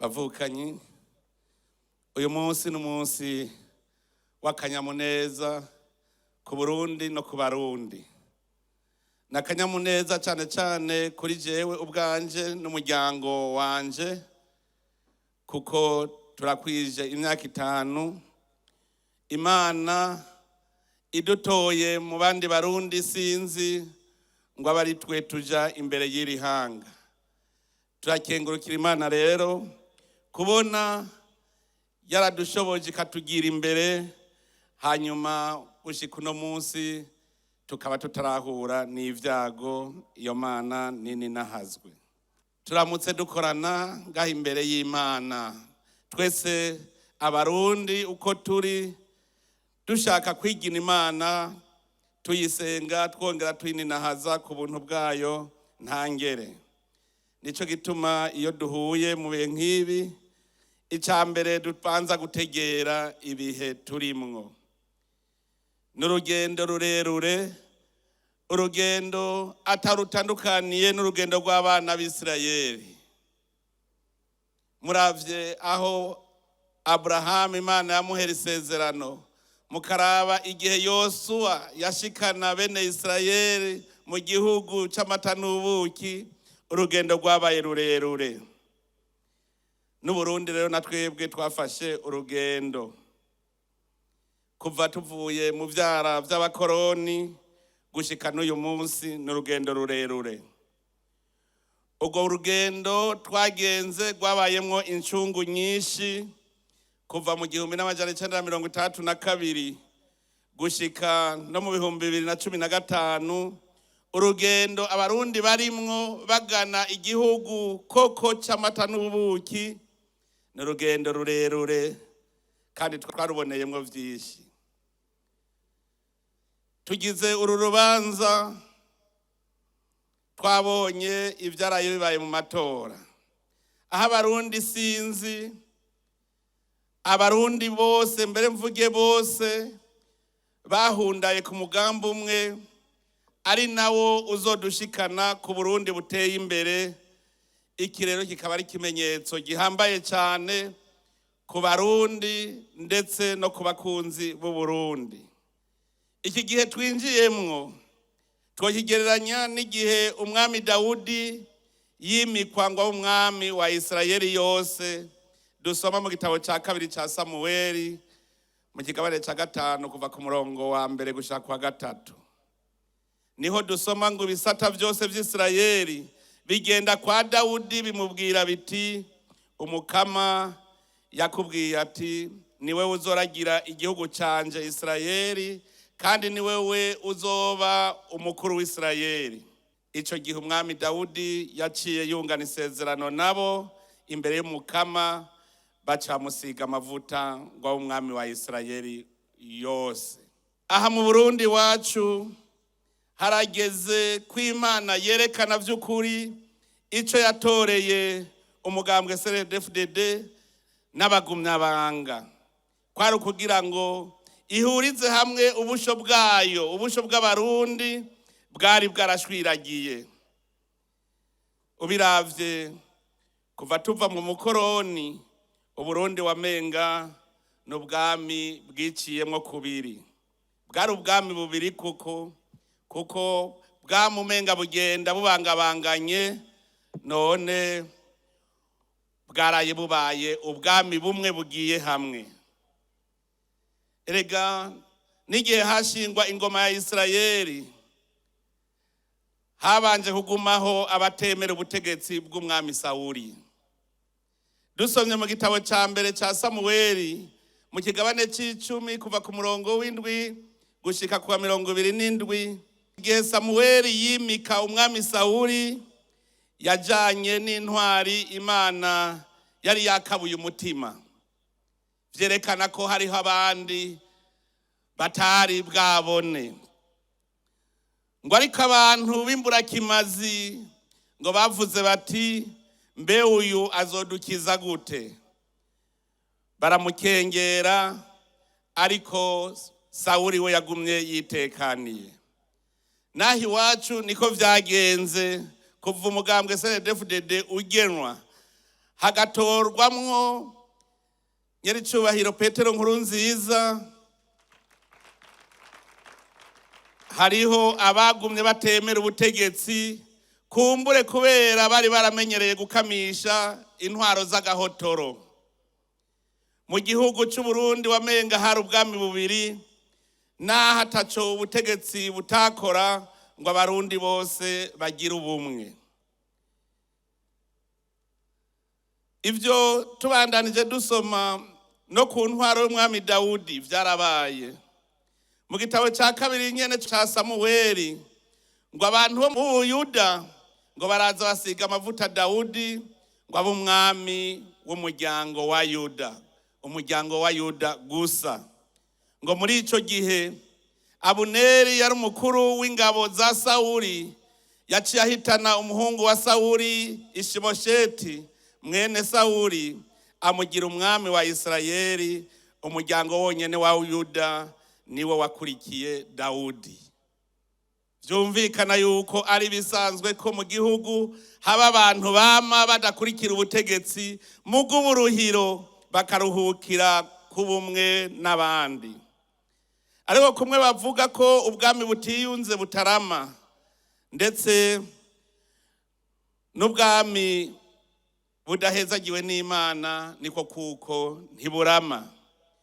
bavukanyi uyu munsi n'umunsi w'akanyamuneza ku Burundi no ku Barundi. N'akanyamuneza cyane cyane kuri jewe ubwanje n'umuryango wanje kuko turakwije imyaka 5 Imana idutoye mu bandi Barundi sinzi ngo abari twe tuja imbere y'iri hanga. Turakengurukira Imana rero kubona yaradushoboje katugira imbere hanyuma ushika uno munsi tukaba tutarahura n'ivyago iyo Mana nini nahazwe. Turamutse dukorana ngaho imbere y'Imana twese Abarundi uko turi dushaka kwigina Imana tuyisenga twongera tuyininahaza ku buntu bwayo ntangere. Nico gituma iyo duhuye mu bihe nk'ibi icambere dupanza gutegera ibihe turimwo. N'urugendo rurerure, urugendo atarutandukaniye n'urugendo rw'abana b'Isirayeli. Muravye aho Abraham Imana yamuhera isezerano, mukaraba igihe Yosuwa yashikana bene Isirayeli mu gihugu c'amata n'ubuki, urugendo rwabaye rurerure. N'Uburundi rero natwebwe twafashe urugendo kuva tuvuye mu vyara vy'abakoroni gushika n'uyu munsi n'urugendo rurerure. Urwo rugendo twagenze rwabayemwo incungu nyinshi kuva mu 1962 gushika no mu 2015. Urugendo Abarundi barimwo bagana igihugu koko c'amata n'ubuki n'urugendo rurerure kandi twaruboneyemwo vyinshi. Tugize uru rubanza twabonye ivyaraye bibaye mu matora, aho Abarundi sinzi Abarundi bose mbere mvuge bose bahundaye ku mugambi umwe ari nawo uzodushikana ku Burundi buteye imbere. Iki rero kikaba ari ikimenyetso gihambaye cyane ku Barundi ndetse no ku bakunzi b'u Burundi. Iki gihe twinjiyemwo twokigereranya n'igihe umwami Dawudi yimikwa ngo umwami wa Isirayeli yose. Dusoma mu gitabo ca 2 ca Samueli mu kigabane ca 5 kuva ku murongo wa mbere gushika kwa 3. Niho dusoma ngo ibisata byose by'Isirayeli bigenda kwa Dawudi bimubwira biti, umukama yakubwiye ati niwe uzoragira igihugu canje Isirayeli kandi niwewe uzoba umukuru w'Isirayeli. Ico gihe umwami Dawudi yaciye yungana isezerano nabo imbere y'umukama, bacamusiga amavuta ngo umwami wa Isirayeli yose. Aha mu Burundi wacu harageze kw'Imana yerekana vy'ukuri ico yatoreye umugambwe CNDD-FDD n'abagumyabanga, kwari kugira ngo ihurize hamwe ubusho bwayo, ubusho bw'Abarundi bwari bwarashwiragiye. Ubiravye kuva tuva mu mukoroni, Uburundi wamenga n'ubwami bwiciyemwo kubiri. Bwari ubwami bubiri kuko bwamumenga bugenda bubangabanganye, none bwaraye bubaye ubwami bumwe bugiye hamwe. Erega n'igihe hashingwa ingoma ya Isirayeli habanje kugumaho abatemera ubutegetsi bw'umwami Sawuli. Dusomye mu gitabo ca mbere ca Samueli mu kigabane c'10 kuva ku murongo w'7 gushika ku 27. Igihe Samueli yimika umwami Sawuli yajanye n'intwari Imana yari yakabuye umutima. Vyerekana ko hariho abandi batari bwabone. Ngo ariko abantu b'imburakimazi ngo bavuze bati mbe uyu azodukiza gute? Baramukengera, ariko Sawuli we yagumye yitekaniye. Nahi iwacu niko vyagenze kuva umugambwe CNDD-FDD ugenwa. hagatorwamwo nyiricubahiro Petero Nkurunziza. Hariho abagumye batemera ubutegetsi kumbure kubera bari baramenyereye gukamisha intwaro z'agahotoro. Mu gihugu c'Uburundi wamenga hari ubwami bubiri, naho ataco ubutegetsi butakora ngo abarundi bose bagire ubumwe. Ivyo tubandanije dusoma no ku ntwaro y'umwami Dawudi vyarabaye. Mu gitabo ca kabiri nyene ca Samuweli ngo abantu bo mu Buyuda ngo baraza basiga amavuta Dawudi ngo abe umwami w'umuryango wa Yuda, umuryango wa Yuda gusa. Ngo muri ico gihe Abuneri yari umukuru w'ingabo za Sawuli, yaciye ahitana umuhungu wa Sawuli Ishimosheti mwene Sawuli, amugira umwami wa Isirayeli. Umuryango wonyene wa Yuda niwe wakurikiye Dawudi. Vyumvikana yuko ari bisanzwe ko mu gihugu haba abantu bama badakurikira ubutegetsi mu bw'uburuhiro bakaruhukira ku bumwe n'abandi. Ariko kumwe bavuga ko ubwami butiyunze butarama, ndetse n'ubwami budahezagiwe n'Imana niko kuko ntiburama.